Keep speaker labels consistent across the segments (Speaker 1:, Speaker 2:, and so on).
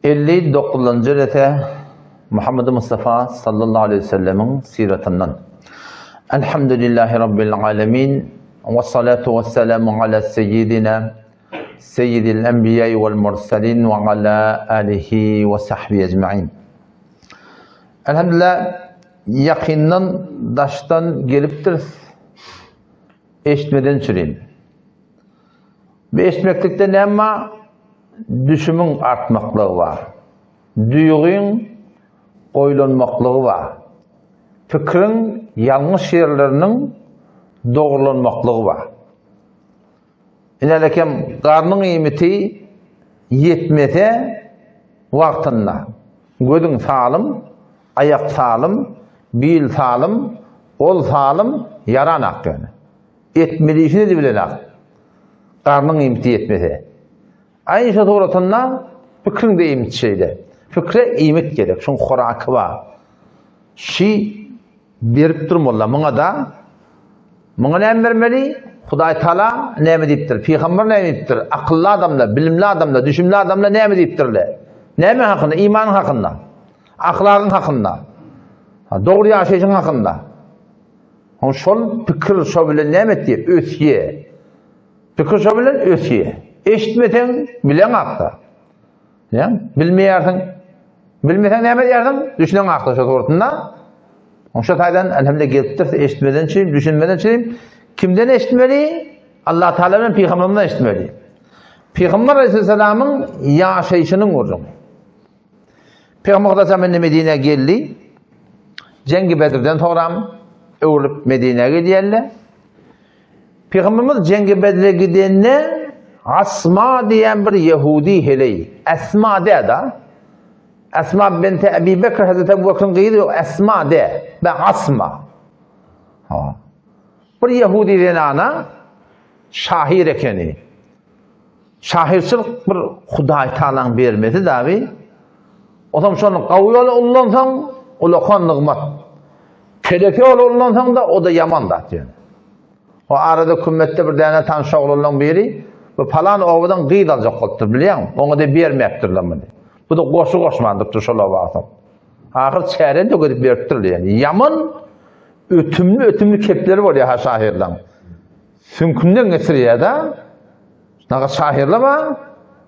Speaker 1: 59. rete Muhammed Mustafa sallallahu aleyhi ve sellemin siratinden. Elhamdülillahi Rabbil alemin ve salatu ve selamu ala seyyidina seyyidil enbiyayı vel mursalin ve ala alihi ve sahbihi ecma'in. Elhamdülillah yakından daştan geliptir. Eşitmeden süreyim. Ve eşitmeklikte ne ama düşümün artmaklığı var. Duyğun oylanmaklığı var. Fikrin yanlış yerlerinin doğrulanmaklığı var. İnelekem karnın imiti yetmete vaktında. Gödün sağlım, ayak sağlım, bil sağlım, ol sağlım, yaranak yani. Etmediğini de bilenak. Karnın imiti yetmete. Aynı şey doğrultusunda fikrin de imit şeyde. Fikre imit gerek. Şunun xorakı var. Berip durmolla. Mına da mına ne vermeli? Huday Teala ne mi deyiptir? Peygamber ne mi deyiptir? Akıllı adamla, bilimli adamla, düşünmli adamla ne mi deyiptirler? Ne mi hakkında? İmanın hakkında. Ahlakın hakkında. Doğru yaşayışın hakkında. Şol fikir şöyle ne mi deyip? Ötüye. Fikir şöyle ötüye. Eşitmeten bilen akta. Bilmeyersin. Bilmesen ne mi yersin? Düşünen akta şu doğrultusunda. Şu taydan elhamdülillah geliptir. Eşitmeden çeyim, düşünmeden çeyim. Kimden eşitmeli? Allah Teala'nın Peygamber'den eşitmeli. Peygamber Aleyhisselam'ın yaşayışının uğrunu. Peygamber Aleyhisselam'ın Medine'ye geldi. Cengi Bedir'den sonra öğürüp Medine'ye gidiyorlar. Peygamberimiz Cengi Bedir'e gidenle Asma diyen bir Yahudi heleyi. Esma de da. Esma binti Ebi Bekir Hazreti Ebu Bekir'in kıydı. Esma de. Ben Asma. Bir Yahudi denen ana şahir ekeni. Şahirçilik bir Huday Teala'nın vermesi davi. O zaman şunu kavuyolu ollansan o da kan nıgmat. Keleke ollansan da o da yaman da. O arada kümmette bir tane tanışa olan biri ve falan ovadan qeyd alacak oldu biliyor musun? Ona da vermektir lan bunu. Bu da qoşu qoşmandıktır şola vaxtım. Ahir çəren de qedib veriptir yani. Yaman ötümlü kepleri var ya ha şahirlan. Sünkünden geçiriyor da naqa şahirla var.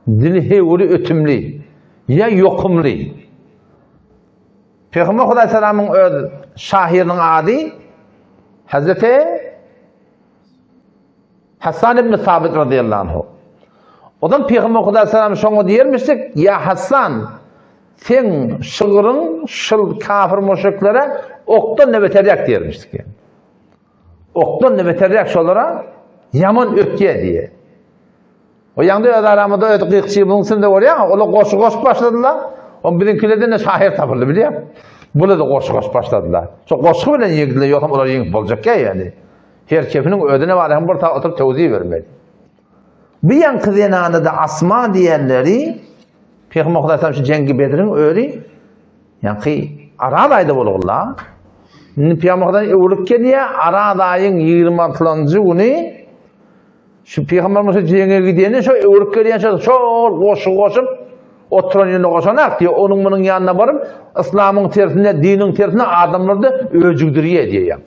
Speaker 1: Dili hevuri ötümlü. Ya yokumlu. Peygamber Aleyhisselam'ın öz şahirinin adı Hazreti Hasan ibn Sabit radıyallahu anh. Odan Peygamber Aleyhisselam şoňa diýermişdik, ya Hasan, sen şıgırın şıl kafir müşriklere oktan nebeteryak diýermişdik yani. Oktan nebeteryak şolara yaman ötke diye. O ýanda aramada ötqyqçy bulunsun da var ya, ola goşu başladılar. O birinkilerden de şahir tapıldı biliyor musun? Bunu da goşu başladılar. Çok goşu bilen ýegdiler, ýokam olar ýeňip boljak yani. Her kefinin ödüne var, hem bir oturup tevzi vermeli. Bir yan kızenanı da Asma diyenleri Peygamber Aleyhisselam şu Cengi Bedir'in öğri yani Araday'da bolurlar. Peygamber Aleyhisselam öğürüp geliyor Araday'ın 26. günü şu Peygamber Aleyhisselam Cengi'ye gidiyene şu öğürüp geliyor şu koşup oturan yerine koşanak diyor. Onun bunun yanına varıp İslam'ın tersine, dinin tersine adamları da öcüdürüyor diye yani.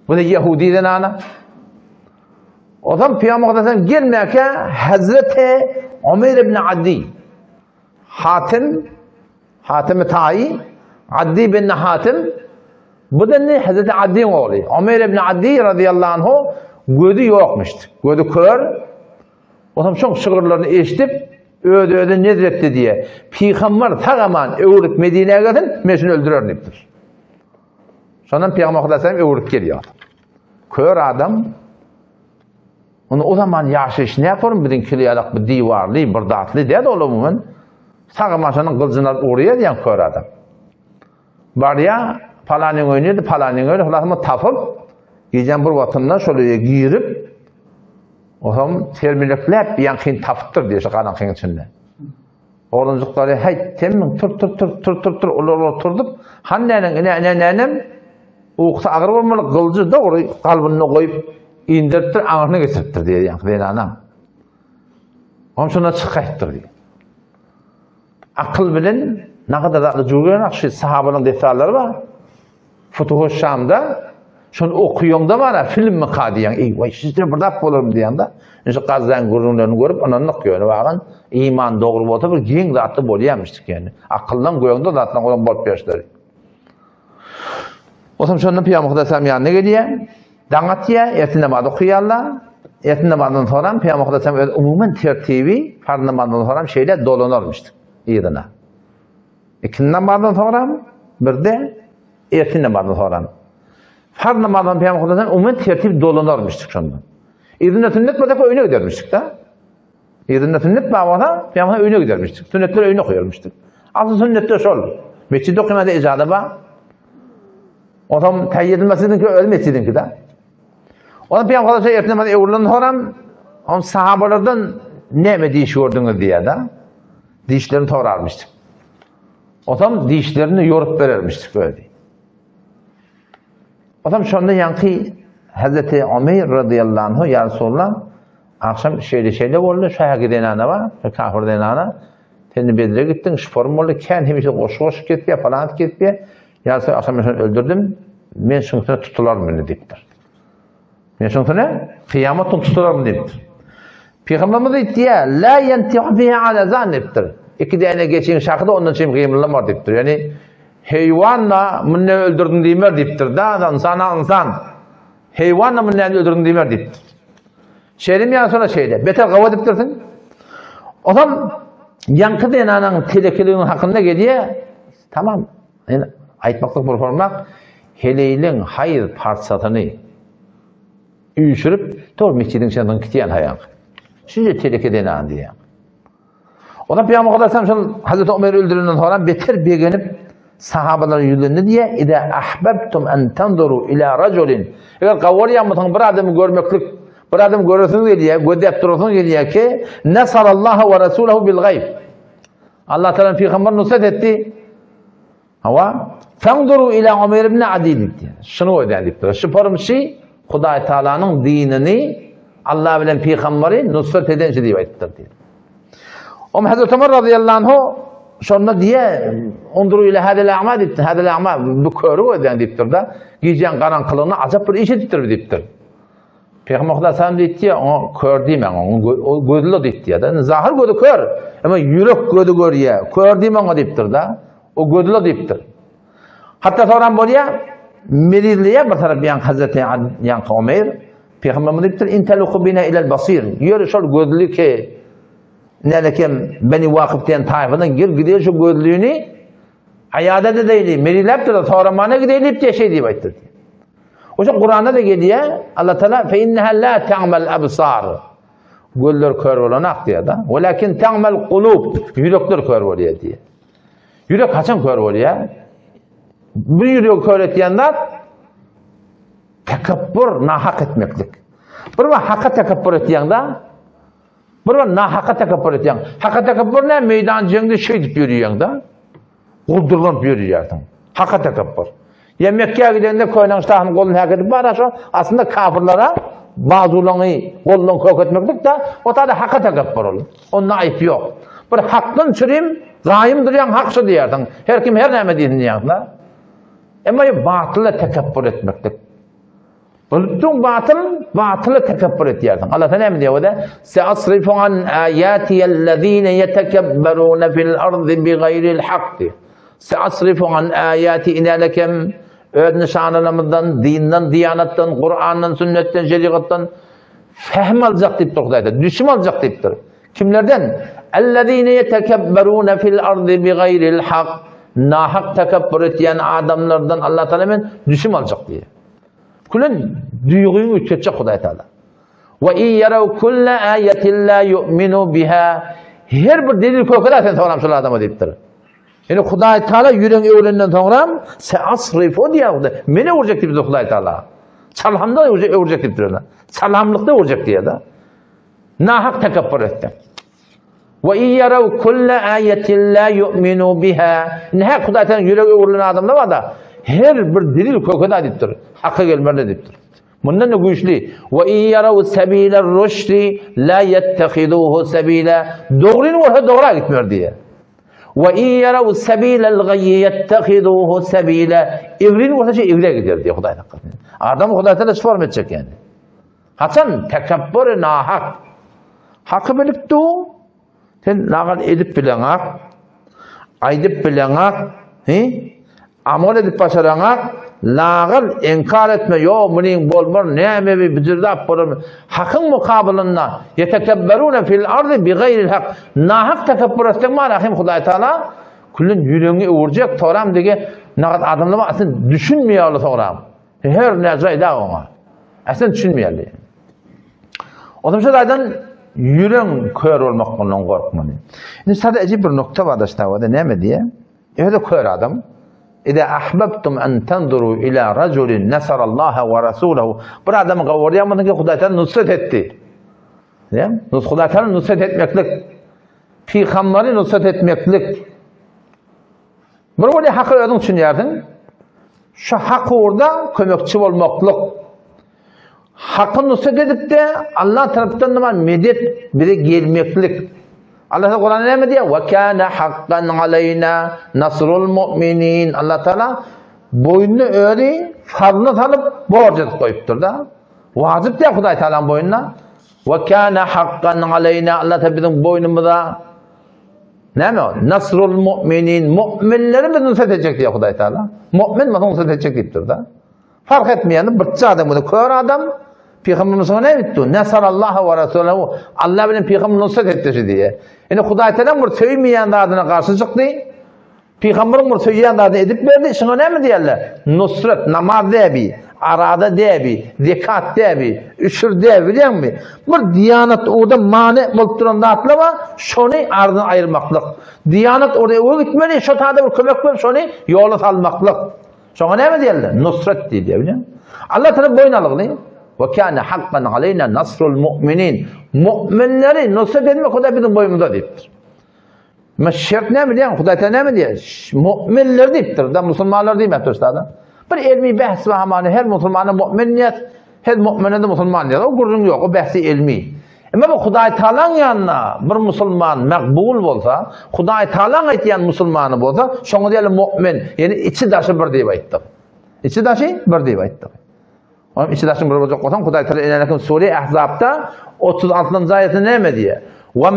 Speaker 1: Bu da Yahudi'den ana. O zaman Peygamber Aleyhisselam gelmeyke Hazreti Ömer ibn Adi Hatim-i Ta'i Adi bin Hatim bu da ne? Hazreti Adi'nin oğlu. Ömer ibn Adi radıyallahu anh gödü yokmuştu. Gödü kör. O zaman çok şıgırlarını eşitip öde nezretti diye. Peygamber tağaman öğürüp Medine'ye gidin meşini öldürürnüktür. Sonra Peygamber Aleyhisselam öğürüp geliyor. Kör adam onu o zaman yaşayış ne yaparım? Birinkili yadak bir divarlı, bir dağıtlı diye de olumun. Sağımaşanın kılcınar uğraya diyen kör adam. Var ya, falanın oynuyordu, falanın oynuyordu. Hulasımı tapıp, giyeceğim bir vatandan şöyle giyirip, o zaman termileklep yankın tapıttır diye şu kalan kıyın içinde. Oğluncukları, hey temin, tur, oturdup, hannenin, uğsa ağır olmalı, kılcı da orayı kalbine koyup, indirttir, ağırını getirttir diye yankı anam. Onun şuna çıkayttır diye. akıl bilen ne kadar da jürgen akşy sahabaның detalları var. Futuh Şam'da şonu okuýanda bana film mi kadiyan? Ey vay sizler burdap bolarım diýende. Şu gazdan gurunlaryny görüp anany ýöne bagan iman dogry bolsa bir giň zatly bolýarmyşdyk ýani. Akyldan goýanda zatdan golan bolup berýär. Osam şonu Peygamber sallallahu ýanyna gelýär. Daňatýa ertine namaz okuýarlar. Ertine namazdan soňra Peygamber sallallahu umumen tertibi farz namazdan soňra şeýle dolanarmyşdyk ýerine. İkinci namazdan soňra birde ertine namazdan soňra farz namazdan Peygamber sallallahu umumen tertip dolanarmyşdyk şondan. İzine sünnet badaka öýüne gidermişdik da. İzine sünnet babada Peygamber öýüne gidermişdik. Sünnetleri öýüne koýarmışdyk. Asıl sünnetler şol. Mescid okymada ijada bar. Otam tayyidilmesinden ki ölmesidin ki da. Ona Peygamber sallallahu aleyhi ve sellem evurlan horam on sahabalardan neme diş gördüňiz diýe da. Dişlerini torarmışdyk. Otam dişlerini yorup berermişdik böyle. Otam şonda ýanky Hazreti Ömer radıyallahu anhu ya Resulullah akşam şeýle boldy, şaha gidenana var, kafir denana. Seni bedre gittin, şform boldy, kän hemişe goş-goş ketýär, falan ketýär. Ya Resulullah akşam men öldürdüm, men şuňa tutularmyň diýipdir. Men şuňa kıyamat tutularmyň diýipdir. Peygamberimiz diýdi, la yantihu bihi ala zannipdir. İki däne geçiň şahda ondan çym gymlanmar diýipdir. Yani heywanla menne öldürdün diýmer diýipdir da, insan. Heywanla menne öldürdün diýmer diýipdir. Şeýle ýa sonra şeýle, beter gawa diýipdirsin. Adam ýanky denanyň telekeliginiň hakynda gelýär. Tamam. Yani aytmaklyk bir format heleyliň hayır parçasyny üýşürip tor mescidiň içinden gitýän haýan. Şeýle teleke denan diýär. Ona Peygamber sallallahu Hazreti Ömer öldüründen sonra beter begenip sahabalar ýüzünde diye ida ahbabtum an tanzuru ila rajulin eger gawrýanmasyň bir adamy görmeklik bir adam göresiň diye gödep durasyn diye ki nasarallahu ve rasuluhu bil gayb. Allah Teala Peygamber nusret etdi. Hawa fanzuru ila Ömer ibn Adi diye. Şunu öýdändipdir. Şu porumşy Hudaý Taalanyň dinini Allah bilen Peygamberi nusret edençi diýip aýtdyr. Hazreti Ömer radıyallahu anhu şonda diye onduru ile hadel a'ma diýipdir. Hadel a'ma bu körü öýdändipdir da. Giýen garankylygyny azap bir iş edipdir diýipdir. Peygamber sallallahu aleyhi ve sellem diýdi, o kör diýmen, o gözlü diýdi da. Zahir gözü kör, ama ýürek gözü görýär. Kör diýmen o diýipdir da. O gözlü diýipdir. Hatta soran bolýar, merizliye bir taraf ýan Hazreti ýan Ömer Peygamber diýipdir, "Intaluqu bina ilal basir." Ýöre şol gözlüki nelekem beni Vakıf'ten tayfadan gidiyor şu gözlüğünü ayada da değil, merilaptır da soramana gideyip diye şey deyip ayttır. O şu Kur'an'da da geliyor Allah Teala fe inneha la ta'mal absar. Gözler kör olanak diye da. Velakin ta'mal kulub. Yürekler kör oluyor diye. Yürek kaçan kör oluyor? Bu yürek kör etyenler tekabbür, nahak etmeklik. Bir var hakka tekabbür etyenler bir var nahaka tekabbür etýän. Hakka tekabbür ne? Meydan jengde şey dip ýürýän da. Guldurlanıp ýürýärdiň. Hakka tekabbür. Ya Mekke'ye gidende koynan şahın golunu hak edip bara şu aslında kafirlara bazularyny golundan kok etmeklik da o da hakka tekabbür olur. Onun ayıp yok. Bir hakkın çürüm gaýym durýan hakçy diýerdiň. Her kim her näme diýen da. Emma batyla tekabbür etmeklik. Bulutun batılı tekabbür etýärdiň. Allah Teala näme diýär da? Sa'asrifu an ayatiyellezine yetekebberuna fil ardı bigayril haqq. Sa'asrifu an ayati inalekem öz nişanlarymyzdan, dinden, diyanatdan, Kur'andan, sünnetten, şeriattan fehm aljak diýip durýar. Düşüm aljak diýipdir. Kimlerden? Ellezine yetekebberuna fil ardı bigayril haqq. Nahak tekabbür etýän adamlardan Allah Teala men düşüm aljak diýär. Kulun duyguyu ütçetçe Hudaý Taala. Ve in yaraw kulla ayatin la yu'minu biha. Her bir delil kökede sen soňra şol adama diýipdir. Yani Hudaý Taala ýürek öwrenden soňra sa'asrifu diýär. Meni urjak diýip Hudaý Taala. Çalhamda urjak diýipdir. Çalhamlykda urjak diýär da. Nahak tekabbür etdi. Ve in yaraw kulla ayatin la yu'minu biha. Ne Hudaý Taala ýürek öwrelen adamlar var da her bir delil kökede diýipdir. Hakka gelmeli diýipdir. Bundan da güýçli. Ve in yaraw sabiler rushdi la yettehiduhu sabila. Dogryny bolsa dogra gitmer diýär. Ve in yarav sebilel gayyi yettehiduhu sebile. Evrin ortaca evre gider diye Hudaý taala. Adam Hudaý taala şform edecek yani. Haçan tekebbür nahak. Hakkı bilip du. Sen nagal edip bileňak, aýdyp bileňak, amal edip başaraňak, lagal inkar etme, yo munin bolmar, näme bir bizirdap bolar. Hakyň mukabilinda yetekebberune fil ardı bi gayril hak. Nahak tekebbür etmek ma rahim Hudaý taala kullun ýüregiňe öwürjek toram dege nagat adamlar aslında düşünmeýärler toram. Her näze da ona. Aslında düşünmeýärler. Adam şeýlerden yüreğin kör olmak bundan korkmanı. Şimdi sadece bir nokta var da işte o da ne diye? Öyle kör adam. İza ahbabtum en tanduru ila raculin nasarallaha ve rasuluhu. Bir adamı kavuryamadın ki Hudaý taala nusret etti. Değil mi? Hudaý taala nusret etmeklik. Peygamber'i nusret etmeklik. Bir böyle hakkı ödün için yerdin. Şu hakkı orada kömekçi olmaklık. Hakkı nusret edip de Allah tarafından da medet bire gelmeklik. Allah Kur'an'da ne diyor? Ve kâne hakkan aleyna nasrul mu'minin. Allah Teala boynunu öyle farını alıp borcu koyuptur da. Vacip diye Hudaý Teala'nın boynuna. Ve kâne hakkan aleyna. Allah Teala bizim boynumuza ne mi o? Nasrul mu'minin. Mu'minleri biz nusret edecek diye Hudaý Teala. Mu'min mi nusret edecek deyiptir da. Fark etmeyen bırtçı adam bu kör adam. Peygamberimiz ne etti? Nasarallaha ve rasuluhu. Allah bilen peygamber nusret etti diye. Yani Hudaý Teala bir söymeyen adına karşı çıktı. Peygamberin bir söyleyen adını edip verdi. Şuna ne mi diyorlar? Nusret, namaz debi, arada debi, zekat debi, üçür debi biliyor musun? Bir diyanet orada mani multuran atlama, şunu ardına ayırmaklık. Diyanet oraya o gitmeli, şu tarzda bir kömek ver, şunu yola salmaklık. Şuna ne mi diyorlar? Nusret diye biliyor musun? Allah Teala boynalık değil. Ve kâne hakkan aleyna nasrul mu'minin. Mu'minleri nusret etmek Hudaý bizim boyumuzda deyiptir. Şert ne mi diyen? Hudaý Teala ne mi diyen? Mu'minler deyiptir. Da Müslümanlar deyiptir üstadım. Bir ilmi bahs ve hamani her Müslümanın mu'miniyet, her mu'minin de Müslümaniyet. O gurrun yok. O bahsi ilmi. Ama bu Hudaý Teala'nın yanına bir Müslüman makbul olsa, Hudaý Teala'nın aytýan Müslümanı olsa, şoňa diýerler mu'min. Yani içi daşı bir diýip aýtdyk. İçi daşı bir diýip aýtdyk. Onun içi daşın bir olacak olsam Hudaý Teala inanakın Sure-i Ahzab'da 36. ayeti ne mi diye? Ve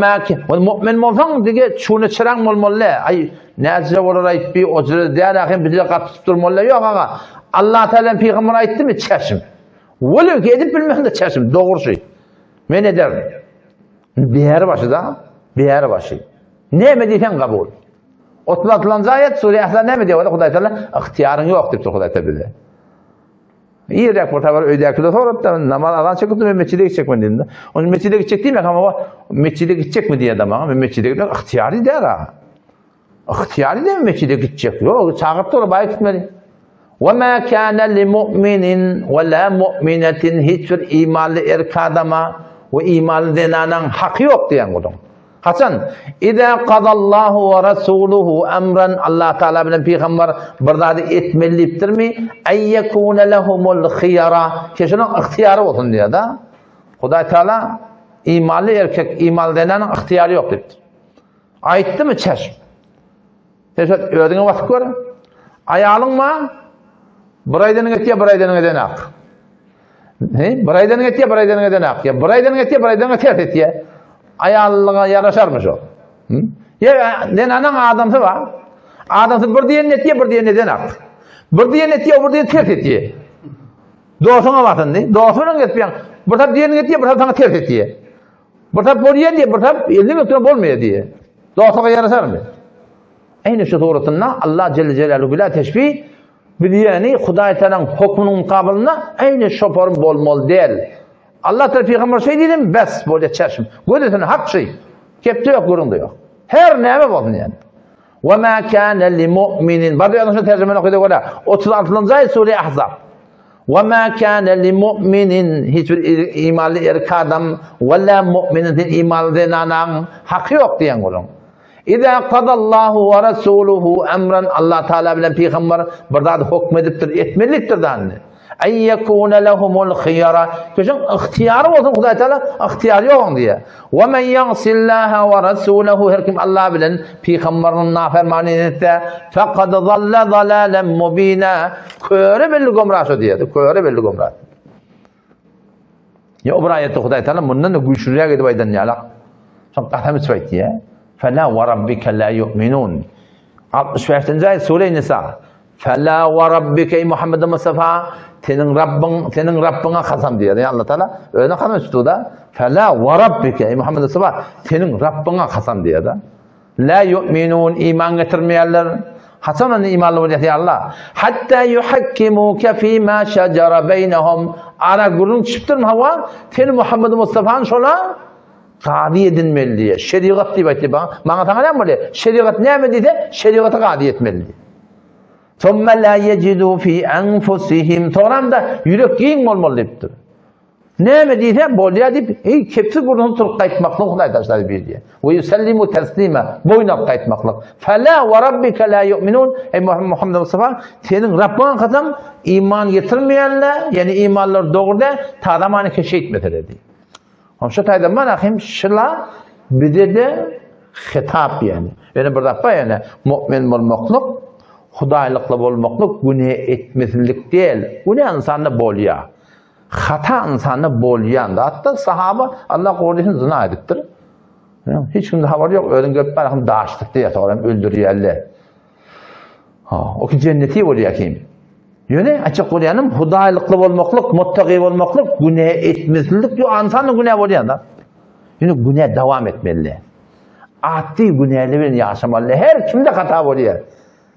Speaker 1: mu'min bolsaň dige şunu çıraň bolmaly. Ay näçe bolar aýtdy, o jere diýär bize gatsyp durmaly. Ýok aga. Allah Teala peygamber aýtdy mi çeşim. Wele edip bilmekde çeşim dogry şey. Men ederim. Biher başyda, biher başy. Näme diýsen kabul. 36. ayet Sure-i Ahzab ne mi diýär? Hudaý Teala ihtiýaryň ýok diýip Hudaý Teala. İyi reportaj var öydekide sorup da namaz alan çıkıp da mescide gidecek mi dedi. Onun mescide gidecek değil mi ama mescide gidecek mi diye adam ama mescide gitmek ihtiyari der ha. İhtiyari de mi mescide gidecek? Yok çağırıp da oraya gitmeli. Ve ma kana li mu'minin ve la mu'minetin hiçbir imanlı erkadama ve imanlı denanan hakkı yok diyen kodum. Hasan, İza qadallahu ve rasuluhu emran Allah Teala bilen peygamber birdadi etmelipdir mi? Eyyekune lehumul khiyara. Keşinin ihtiyarı olsun diye da. Hudaý Teala imanlı erkek, imanlı denenin ihtiyarı yok dedi. Ayıttı mı çeşm? Teşet ödüğün vakit var. Ayalın mı? Bir aydanın etiye, bir aydanın eden ak. Bir aydanın etiye, bir aydanın eden ak. Bir aydanın etiye, bir aydanın etiye. Ayallığa yaraşarmış o. Ya denenin adamsı var. Adamsı bir diyen etiye, bir diyen eden ak. Bir diyen etiye, bir diyen ters etiye. Doğusuna bakın değil. Doğusuna gitmeyen. Bir taraf diyen etiye, bir taraf sana ters etiye. Bir taraf boruya diye, bir taraf elini götürüp olmuyor diye. Doğusuna yaraşar mı? Aynı şu doğrultusunda Allah Celle Celaluhu bila teşbih biliyani Hudaý Teala'nın hukmunun mukabilinde aynı şoförün bolmalı değil. Allah Teala peygamber şey dedim bes böyle çeşim. Gördün hak şey. Kepte yok göründü yok. Her neme bolsun yani. Ve ma kana li mu'minin. Bari yanlış tercüme okuydu öyle. 36. ayet Sure-i Ahzab. Ve ma kana li mu'minin hiçbir imanlı erkadam ve la mu'minin imanlı denanan hakkı yok diyen görün. İza qadallahu ve rasuluhu emran Allah Teala bilen peygamber birdad hukm edipdir, etmelidir danni. En yekune lehumul khiyara. Köşün ihtiyarı olsun Hudaý Taala ihtiyar yok diye. Ve men ya'sillaha ve rasulahu her kim Allah bilen peygamberinin nafermanı etse faqad zalla zalalen mubina. Köre belli gomraşo diýdi. Köre belli gomraş. Ya o bir ayette Hudaý Taala bundan da güçlüye gidip aydan ýalak. Şol qatam söýtdi ya. Fela ve rabbike la yu'minun. 65-nji ayet Sure-i Nisa. Fela ve rabbike ey Muhammed Mustafa senin Rabbına kasam diyor. Yani Allah Teala öyle kasam tutuyor da. Fela ve rabbike ey Muhammed Mustafa senin Rabbına kasam diyor da. La yu'minun iman getirmeyenler. Hasanın imanlı olacak ya Allah. Hatta yuhakkimuke fîmâ şecere beynehum. Ara gurun çıptırma hava. Senin Muhammed Mustafa'nın şola qadi edilmeli diye. Şeriat diye aytdı bana. Bana tanıyan mı diye? Şeriat ne mi dedi? Şeriatı qadi etmeli. ثُمَّ لَا يَجِدُوا فِي أَنْفُسِهِمْ Toğramda yürek giyin olmalı deyiptir. Ne mi diyse bolya deyip kepsi burnunu tutup kayıtmaklık Hudaý taşları bir diye. وَيُسَلِّمُ تَسْلِيمًا boyuna kayıtmaklık. فَلَا وَرَبِّكَ لَا يُؤْمِنُونَ Ey Muhammed Mustafa senin Rabbına kadar iman getirmeyenler yani imanlar doğruda tadamanı keşi etmedir dedi. Şu taydan bana kim şıla bir de hitap yani. Yani burada yani mümin olmaklık Hudaýlykla bolmaklyk güne etmezlik değil. Güne insanda bolýar. Hata insanda bolýar. Hatta sahaba Allah gordyň zina edipdir. Hiç kimde habar yok. Ölen göp barahym daşdyk diye soram öldürýärler. O ki cenneti bolýar kim? Ýöne açyk bolýanym Hudaýlykla bolmaklyk, muttaqy bolmaklyk güne etmezlik ýok insanda güne bolýar da. Ýöne güne dawam etmeli. Ati güneleri bilen ýaşamaly. Her kimde hata bolýar.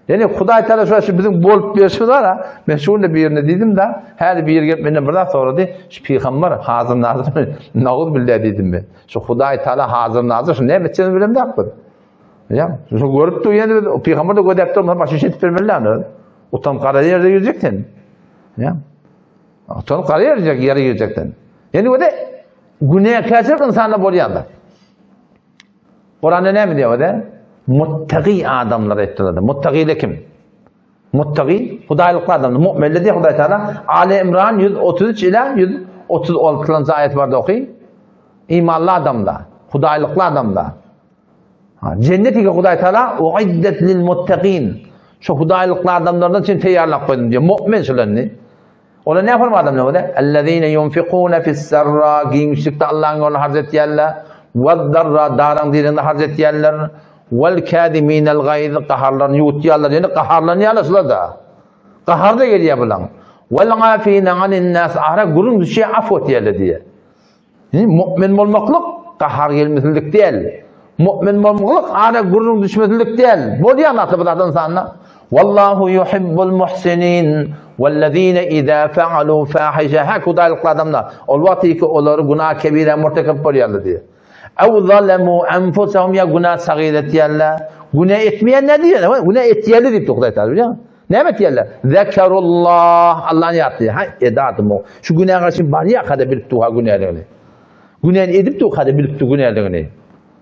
Speaker 1: Yani Hudaý Taala şu bizim bolup berişi var ha. Men şunu bir yerine dedim da, her bir yer menden birden soradı. Şu peygamber hazır nazır nağıl bildi dedim ben. Şu Hudaý Taala hazır nazır şu ne etçeni bilemdi akbı. Ya şu görüp de o peygamber de gödepti ama başı şet vermeliler. Utan qara yerde girecektin. Ya. Utan qara yerde girecektin. Yani o da günah kasır insana bolýanda. Kur'an'da ne mi diyor o da? Muttaqi adamlar ettiler. Muttaqi de kim? Muttaqi Hudaýlykly adamlar. Mu'minler diye Hudaý Taala Ali İmran 133 ila 136 ayet vardı okuy. İmanlı adamlar, Hudaýlykly adamlar. Cennetiga Hudaý Taala uiddet lil muttaqin. Şu Hudaýlykly adamlardan için tayarlap koydum diyor. Mu'min şularni. Olar ne yapar adamlar o da? Ellezine yunfikuna fis-serra giymişlikte Allah'ın yoluna harc etýärler. Ve-darra daran dirinde harc etýärler. Vel-kâdimînel gayz qaharlarını yutýarlar. Yani qaharlarını yalasılar da. Qahar da gelýär bilen. Vel-gâfîne anin-nâs ara gurun düşe af etýärler diye. Mu'min bolmaklyk qahar gelmeslik değil. Mu'min bolmaklyk ara gurun düşmeslik değil. Bolýar nasıl bu insanlar? Vallahu yuhibbul muhsinin vellezîne izâ fe'alû fâhişe. Hudaýlykly adamlar. Ol wagty ki olary günah kebire murtekip bolýarlar diye. Ev zalemû enfusahum ya günah sagîr etýärler. Günah etmeyen ne diyor? Günah etýärler diýip Hudaý Taala biliyor musun? Ne etýärler? Zekerullah Allah'ın yaptığı. Ha edadım o. Şu günah karşı bari kadar bilip tuha günahlarını. Günah edip de kadar bilip tuha günahlarını.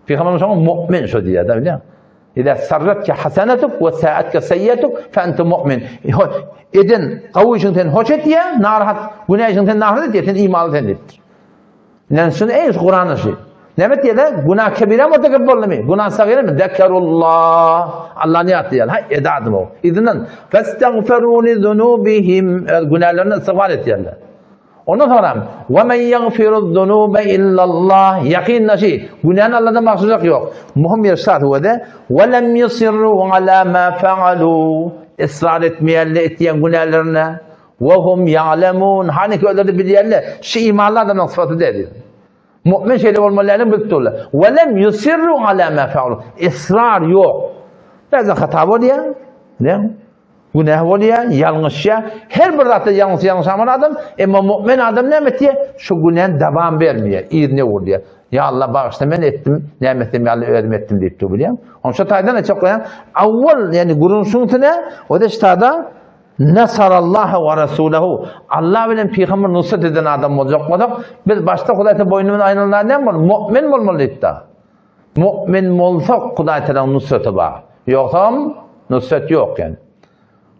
Speaker 1: Peygamber sallallahu mu'min şu diyor da biliyor musun? İza sarratka hasanetuk ve sa'atka sayyiatuk fe ente mu'min. Edin qawşynten hoş etýär, narahat günahjynten narahat etýär, imanly etýär. Näme şunu ey Kur'an'ı şey. Näme diýerler? Günah kebire murtekip bolmy? Günah sagire mi? Zekerullah. Allah'ın yaptığı. Ha edadım o. İzinden festagfiruni zunubihim günahlarını istiğfar etýärler. Ondan sonra ve men yagfiru zunuba illallah yakin naşi. Günahını Allah'tan mahsusuk yok. Muhim bir şart o da ve lem yusirru ala ma fa'alu. Israr etmeýärler etýän günahlarına ve hum ya'lemun. Hani ki öyle bilýärler. Şu imanlı adamın sıfatı dedi. Mu'min şeyler olmalarını bildiler. Ve lem yusirru ala ma fa'alu. Israr yok. Bazen hata bolýar. Ne? Günah bolýar, ýalňyşya. Her bir zatda ýalňyş adam, emma mu'min adam näme etýär? Şu günahy dawam bermeýär, ýerine bolýar. Ya Allah bağışla men etdim, nämetim ýaly öwrim etdim diýip bilýär. Onşa taýdan açyk goýan, awwal ýani gurunşuňtyna, o da ştada nasarallahu ve rasuluhu. Allah bilen peygamber nusrat eden adam boljak bolsak, biz başta Hudaýta boynumyz aýnalandan bol, mu'min bolmaly etdi. Mu'min bolsak Hudaý Taala nusraty bar. Ýoksam nusrat ýok ýani.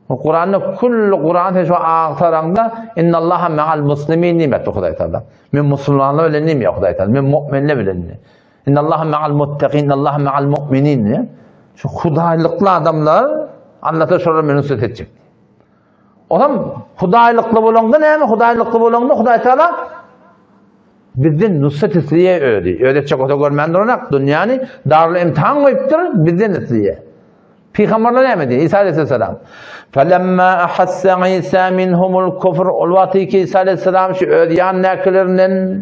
Speaker 1: Kur'an'da kullu Kur'an şu ağtaranda innallaha ma'al muslimin nimet Hudaý taala. Men musulmanlar bilen nime Hudaý taala? Men mu'minler bilen nime? İnnallaha ma'al muttaqin, innallaha ma'al mu'minin. Şu Hudaýlykly adamlar Allah'a şolar meni nusret etjek. Olam Hudaýlykly bolanda näme? Hudaýlykly bolanda Hudaý taala bizden nusret etdiýe öýdi. Öýdetjek oto görmändir onak dünýäni darly imtihan goýupdyr bizden etdiýe. Peygamberler näme diýdi? İsa aleyhisselam. Felemma ahassa İsa minhumul kufr ol wagtki İsa aleyhisselam şu öýdýän näkelerinden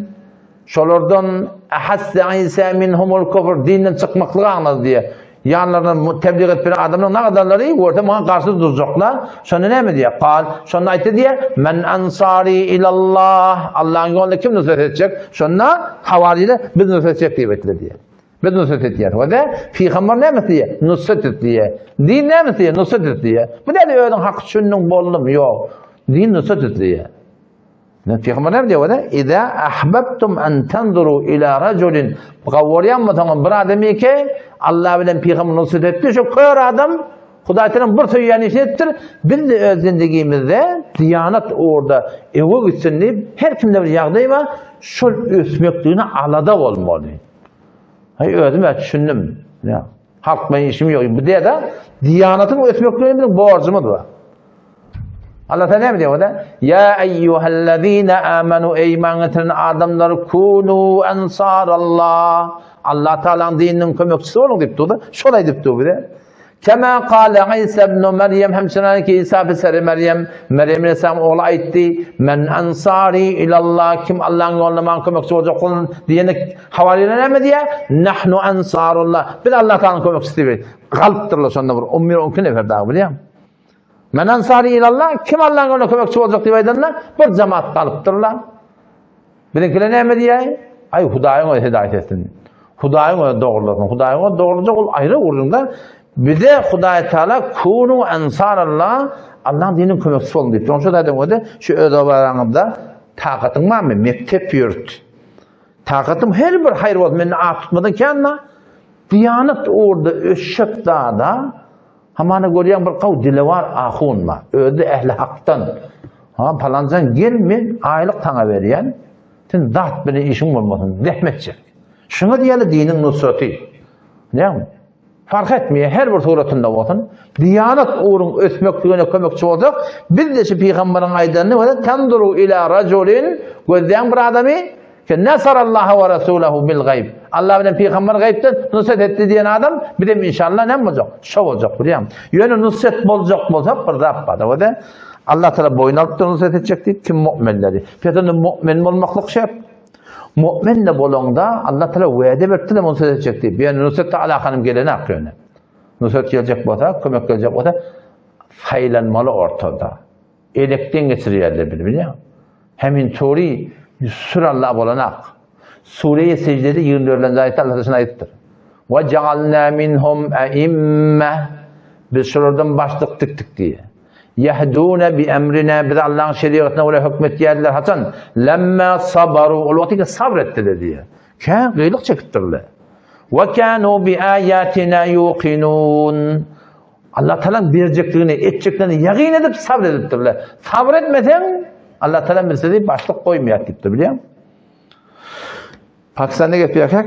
Speaker 1: şolardan ahassa İsa minhumul kufr dinden çykmaklygy anlady diýe. Yanlarına tebliğ etmeyen adamın ne kadarları orta bana karşı duracaklar. Şunu ne mi diye? Kal. Şunu ayette diye. Men ansari ilallah. Allah'ın yolunda kim nusret edecek? Şunla havaliyle biz nusret edecek diye diye. Biz nusret edecek. O da Peygamber ne mi diye? Nusret et diye. Din ne mi diye? Nusret et diye. Bu ne diyor? Hak şunun bollum yok. Din nusret et diye. Peygamber ne diyor? İza ahbabtum en tanduru ila raculin. Gavuriyan mı tamam bir adamı ki Allah bilen Peygamber nusret etti. Şu kör adam Hudaýyň bir söýýän işetdir. Biz de öz zindigimizde diyanat orada ewe gitsin diýip her kimde bir ýagdaý bar. Şol ösmekligini alada bolmaly. Hay özüm düşündüm. Ya halk men işim ýok. Bu diýde diyanatyň ösmekligini borjumuz bar. Allah Teala ne diyor da? Ya eyyuhellezine amenu ey iman getiren adamlar kunu ensarallah. Allah Teala'nın dininin kömekçisi olun deyip durdu. Şolay deyip durdu bir de. Kema kâle İsa ibn Meryem hemşire ki İsa beseri Meryem Aleyhisselam oğlu aytti. Men ensari ilallah kim Allah'ın yoluna man kömekçi olacak olun diyene havaliyle ne diye? Nahnu ensarullah. Bir Allah Teala'nın kömekçisi değil. Kalptırlar sonunda vur. 11-12 nefer daha biliyor musun? Men ansari ilallah kim Allah'ın yoluna kömekçi olacak diye aydanlar bir cemaat kalıptırlar. Birinkiler ne diye? Ay Hudaýyň o hidayet etsin. Hudaýyň o doğrulasyň. Hudaýyň o doğrulacak ol ayrı urunda. Bir de Hudaý Taala kunu ensarallah Allah'ın dininin kömekçisi olun diýip. Şonşa da dedim şu öz abalarymda takatyň barmy? Mektep ýurt. Takatym her bir hayır bolup meni atmadan kenna diyanat orada öşşek dağda hamana görýän bir gaw dili bar ahunma. Özü ehli haktan. Ha palancan gelmi aylyk taňa berýän. Sen zat bilen işiň bolmasyn dehmetçi. Şuna diýeli dinin nusreti. Näme? Fark etmiyor. Her bir suratında olsun. Diyanat uğrun ösmekliğine kömekçi olacak. Biz de şu Peygamber'in aydanını var. Tenduru ila raculin gözleyen bir adamı ki nasarallaha ve rasulahu bil gayb. Allah bilen Peygamber gaybden nusret etti diyen adam bir de inşallah ne olacak? Şov olacak. Yönü nusret olacak bir Rabbada. O da Allah Teala boyun alıp da nusret edecek deyip kim mu'minleri. Fiyatında mu'min olmaklık şey yap. Mu'minle bolonda Allah Teala wede berdi de nusret edecek deyip. Yani nusretle alakanım gelene akıyonu. Nusret gelecek bolsa, kömek gelecek bolsa faylanmalı ortada. Elekten geçirýärler biliyor musun? Hemin tori surallah bolanak. Sure-i secdede 24. ayette Allah Teala ayettir. Ve cealna minhum e'imme. Biz şuradan başlık tıktık diye. Yahduna bi emrina biz Allah'ın şeriatına öyle hükmetýärler haçan lemma sabaru ol vakti sabretdiler diye. Ka gıylık çektirdiler. Ve kanu bi ayatina yuqinun. Allah Teala'nın berjekligini, etjekligini yaqin edip sabredipdirler. Sabretmesen Allah Teala bize başlık koymayak dipdir biliyor musun? Pakistan'da gepýärek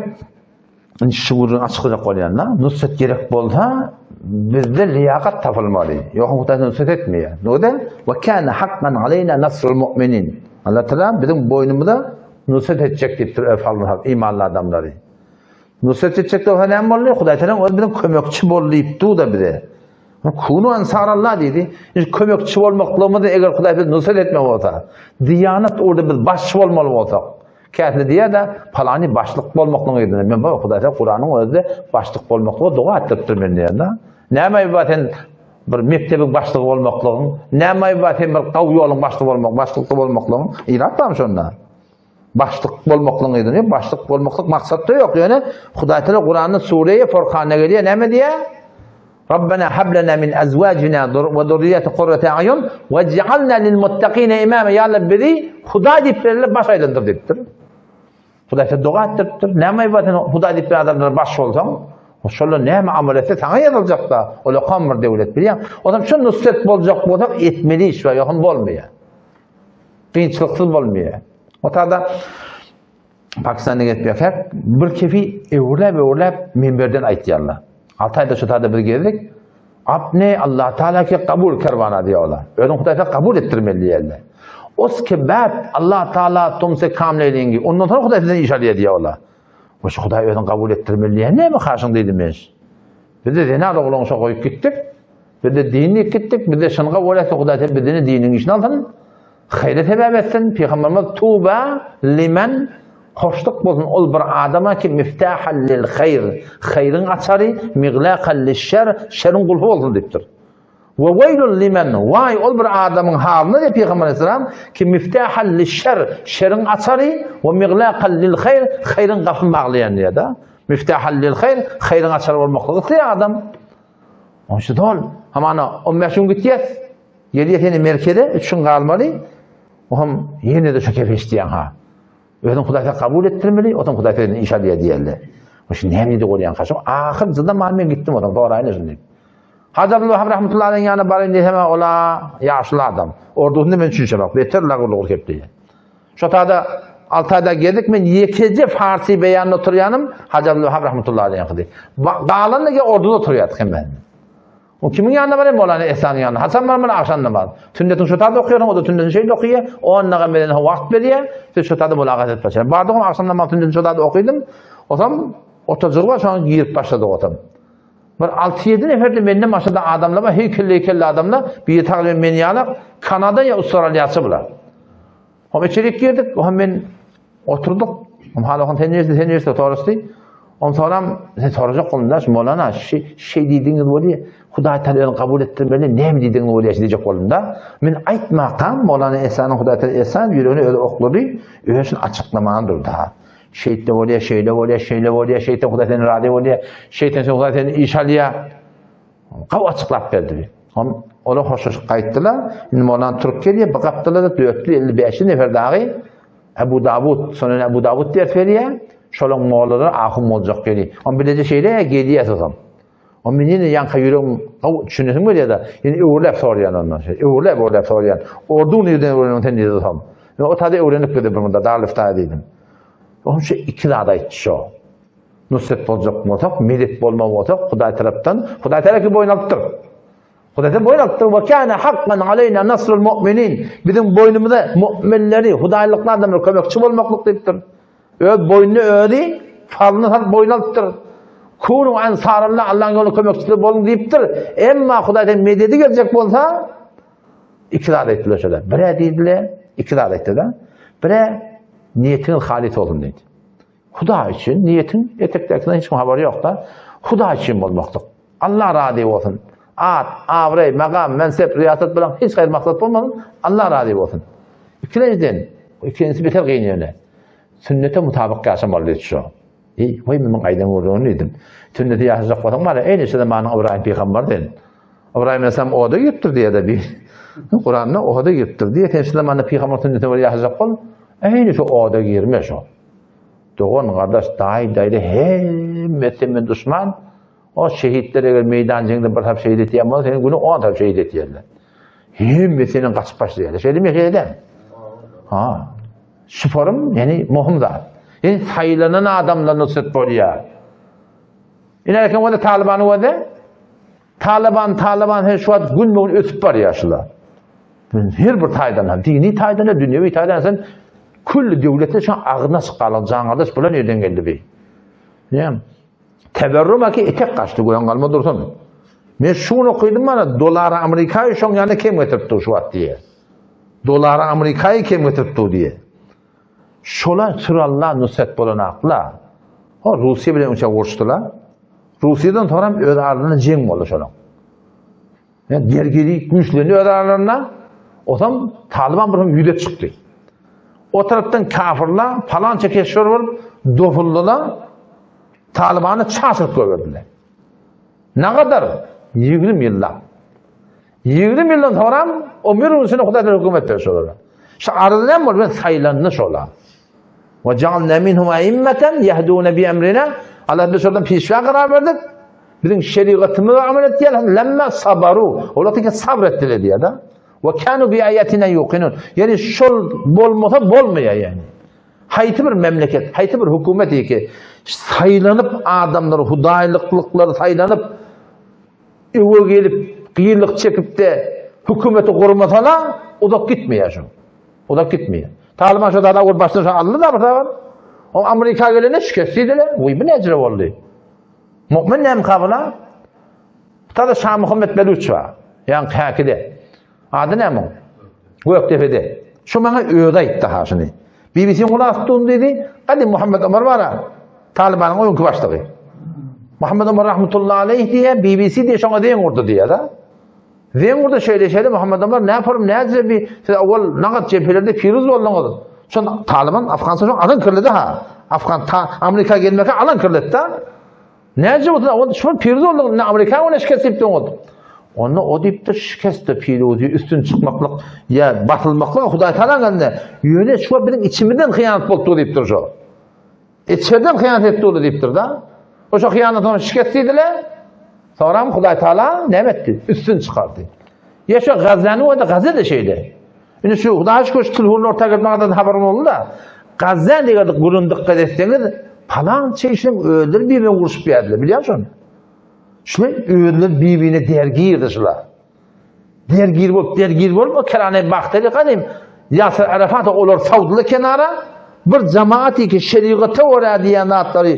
Speaker 1: şuurun açıkça qoýanlar, nusret gerek bolsa bizde liyakat tapılmalı. Yok Hudaýyň nusret etmeýär. Noda? Ve kana hakkan aleyna nasrul mu'minin. Allah Teala bizim boynumuzda nusret edecek dipdir efallar, imanlı adamları. Nusret edecek de o näme bolýar? Hudaý Teala bizim kömekçi bolýupdy da bize. Kunu ensarallah dedi. Kömekçi bolmaklygymyzy eger Hudaý bize nusret etmek bolsa, diyanat orada biz başçı bolmaly bolsak, käsli diye de palani başlık bolmaklygy edin. Men bu Hudaý Kur'anyň özünde başlyk bolmaklygy doga etdirdir men diýär. Näme baten bir mektebin başlygy bolmaklygy, näme baten bir gaw ýoluň başlygy bolmak, başlykly bolmaklygy, iratdam şonda. Başlyk bolmaklygy edin. Başlyk bolmaklyk maksatda ýok. Yani Hudaý Taala Kur'anyň Sure-i Furqan'a gelýär. Näme diýär? Rabbena hab lana min azwajina ve zurriyyati qurrata a'yun wej'alna lil muttaqina imama. Ya Allah bizi Hudaý diýip berle baş aýlandyr diýipdir. Hudaý doga etdiripdir. Näme baten Hudaý diýip adamlar baş bolsaň, Şolar näme amal etse taňa ýazylajak da, ola kamr döwlet bilýän. Odam şu nusret boljak bolsak etmeli iş we ýokun bolmaýar. Kynçylyksyz bolmaýar. Otada Pakistan'a gitmeyek, bir kefi evurlap minberden aýtýarlar. 6 ayda şu tada bir geldik. Apne Allah Teala ki kabul kervana diyorlar. Öyle Hudaýda kabul ettirmeli diyorlar. Oske bäp Allah Teala tumse kamleýlengi. Ondan sonra Hudaýdan işaret diyorlar. O şu Hudaý öňden kabul ettirmeli. Näme karşın diýdimiş? Biz de dine oglanyşa goýup gittik. Biz de dini gittik. Biz de şunga bolasa Hudaý bizini diniň işine alsın. Haýra sebäp etsin. Peygamberimiz tuba limen hoşluk bolsun ol bir adama ki miftahal lil hayr, hayrın açarı, miglaqal lil şer, şerin kulpu bolsun dipdir. Ve veylul limen, vay ol bir adamın halına de Peygamber Aleyhisselam ki miftahal lil şer, şerin açarı ve miglaqal lil hayr, hayrın qapını bağlayan diye da. Miftahal lil hayr, hayrın açarı bolmakly adam. Onşu dol, hamana 15 gün gitýäs. Ýerýetini merkeze üçün galmaly. O hem ýene de şu kefeşdiýän ha. Ödün Hudaýda kabul ettirmeli, odan Hudaýdan işa diýerler. Oşu näme diýip bolýan haşam? Ahir zada men gitdim odan, doğraýyn şunday. Hacı Abdullah rahmetullahi alayhi ýanyna baryn diýsem ola ýaşly adam. Ordusunda men üçinçi bak, beter lagurlyk kepdi. Şu tada 6 ayda geldik, men ýekeje Farsy beýanyna oturýanym, Hacı Abdullah rahmetullahi alayhi ýanyna. Galanlyga orduda oturýardyk hemen. O kimin ýanyna barym bolany Esanyň ýanyna. Hasan barmyň akşam namaz. Tündetin şu tada okuýar, o da tündetin şeýle okuýar. O annaga menen wagt berýär. Şu tada mulagat etpäçer. Bardygym akşam namaz tündetin şu tada okuýdym. Otam otajyrga şoň girip başlady otam. Bir 6-7 nefer de menden başda adamlar var, heykelli adamlar. Bir tagly meni ýalyp Kanada ýa Awstraliýaçy bular. O içerik girdik, o men oturduk. Halahan tenýerse torusdy. On sonra sen soracak olundaş molana şey diýdiňiz bolýar. Hudaý Teala kabul ettirmeli, näme diýdiňiz bolýar diýjek bolunda. Men aýtmakam molana Esanyň Hudaý Teala Esan ýüregini öyle oklady, öýsün açyklamaňdyr da. Şeyde bolýar, şeýle bolýar, şeytan Hudaý Teala rady bolýar, şeytan Hudaý Teala işalýar. Gaw açyklap berdi. Ola hoşuş gaýtdylar. Indi molana turup gelýär, bakapdylar 455 nefer dagy Abu Davud, sonuň Abu Davud diýip berýär. Şolong moğolları ahım olacak geli. On bilece şeyle geliye esasam. On men yine yanka yüreğim düşünesim böyle da. Yine öğürlep soruyan ondan şey. Öğürlep soruyan. Ordu nereden öğrenen ten esasam. Ve o tadı öğrenip dedi bunda darlıfta dedim. Onun şey iki dağda itti şu. Nusret olacak motak, medet bolma motak Hudaý tarapdan. Hudaý Teala ki boynalıptır. Hudaý Teala boynalıptır. Ve kâne hakkan aleyna nasrul mu'minin. Bizim boynumuzda mu'minleri, Hudaýlyklar adamlar kömekçi bolmaklyk diýipdir. Boynunu öğri, falını satıp boynalıptır. Kunu ensarallah Allah'ın yolu kömekçisi bolun deyiptir. Emma Hudaýdan mededi gelecek bolsa, ikrar ettiler şöyle. Bire deydiler, ikrar ettiler. Bire niyetin halis olun dedi. Hudaý için niyetin etektekinden hiç haberi yok da, Hudaý için bolmaklyk. Allah razı olsun. At, avrey, makam, mensep, riyasat bilen hiç hayır maksat olmadın. Allah razı olsun. İkincisi beter giyiniyor. Sünnete mutabık yaşamalı şu. Vay men gaýdan bolýan edim. Sünnete ýaşajak bolsaň bar, eýnese de manyň Ibrahim peýgamber den. Ibrahim esam oda gittir diýe bir. Kur'an'da oda gittir diýe temsil manyň peýgamber sünnete ýaşajak bol. Eýnese oda girme şu. Dogan gardaş daýdy hemmete men düşman. O şehitler eger meýdanjyňda bir tap şehit etýän bolsa, sen günü 10 tap şehit etýärler. Hemmesini gaçyp başlaýarlar. Şeýle meýeden. Ha. Şüforum yani muhim zat. Yani sayılanan adamlar nusret bolýar. İnerken o da Taliban o da Taliban her şu an gün bugün ötüp barýar şular. Her bir taýdan, dini taýdan, dünýäwi taýdan sen külli döwlete şu agyna sykalan jaňardaş bular nerden geldi be? Yani teberrümaki etek kaçtı goýan galma dursun. Men şunu okuydum bana dolar Amerikaýy şoň ýany kim getiripdi şu wagt diye. Dolar Amerikaýy kim getiripdi diye. Şolar sırallar nusret bolanaklar. O Rusiýa bilen uçak uruşdylar. Rusiýadan sonra öz ardyna jeng boldy şolar. Yani gergeli güýçlerini öz aralarına otam Taliban bir ýüde çykdy. O tarapdan kafirler falan çekeşler bolup dofuldylar. Taliban'ı çaşırt gördüler. Ne kadar? 20 yıllar. 20 yıldan sonra o mürünsünü Hudaýda hükümet vermiş olar. Şu aradan bol ben saylanmış olar. Ve cealna minhum a'immeten yehdûne bi emrina. Allah biz oradan pişva karar verdik. bizim şeriatımıza amel ettiler. Lemme sabaru. Olar ki sabrettiler diye da. Ve kanu bi ayatina yuqinun. Yani şol bolmasa bolmaya yani. Hayti bir memleket, hayti bir hükümet ki saylanıp adamlar hudaylıklıkları saylanıp eve gelip kıyılık çekip de hükümeti korumasalar o da gitmiyor şu. O da gitmiyor. Taliban şu da başına şu aldı da var. O Amerika gelene şikestiydiler. Uy bu necre oldu. Mümin nem kabına. Tada Şah Muhammed Beluç var. Yani hakide. Adı ne mi? Göktefe'de. Şu bana öğüde itti ha şimdi. BBC'nin kulağıstığını dedi. Hadi Muhammed Ömer var ha. Taliban'ın oyuncu başlığı. Muhammed Ömer rahmetullahi aleyh diye BBC diye şuna deyin orada diye da. Deyin orada şöyle Muhammed Ömer ne yaparım ne yapacağım bir. Siz evvel nakat cephelerde firuz oldunuz. Şu Taliban Afganistan şu alın kırıldı ha. Amerika gelmekle alın kırıldı da. Ne yapacağım? Şu firuz oldunuz. Amerika ona şikayet ettin oldu. Onu o deyip de şikayet firuzi üstün çıkmaklık ya batılmaklık Huday Teala geldi. Yöne şu benim içimden hıyanet oldu deyip dur şu. İçeriden hıyanet etti oldu deyip dur da. O şu hıyanet onu şikayet ettiler. Sonra Huday Teala ne etti? Üstün çıkardı. Ya şu Gazze'nin o da Gazze de şeydi. Yani şu Huday şükür telefon ortaya gitmekten haberim oldu da. Gazze diye kurun dikkat etseniz falan çeşitli öldür birbirine vuruşup geldiler biliyor musun? Şular öğrenler birbirine dergirdi şular. Dergir bolup o kerane bakteri kadim. Yasir Arafat olur savdulu kenara bir cemaati ki şeriatı oraya diyanatları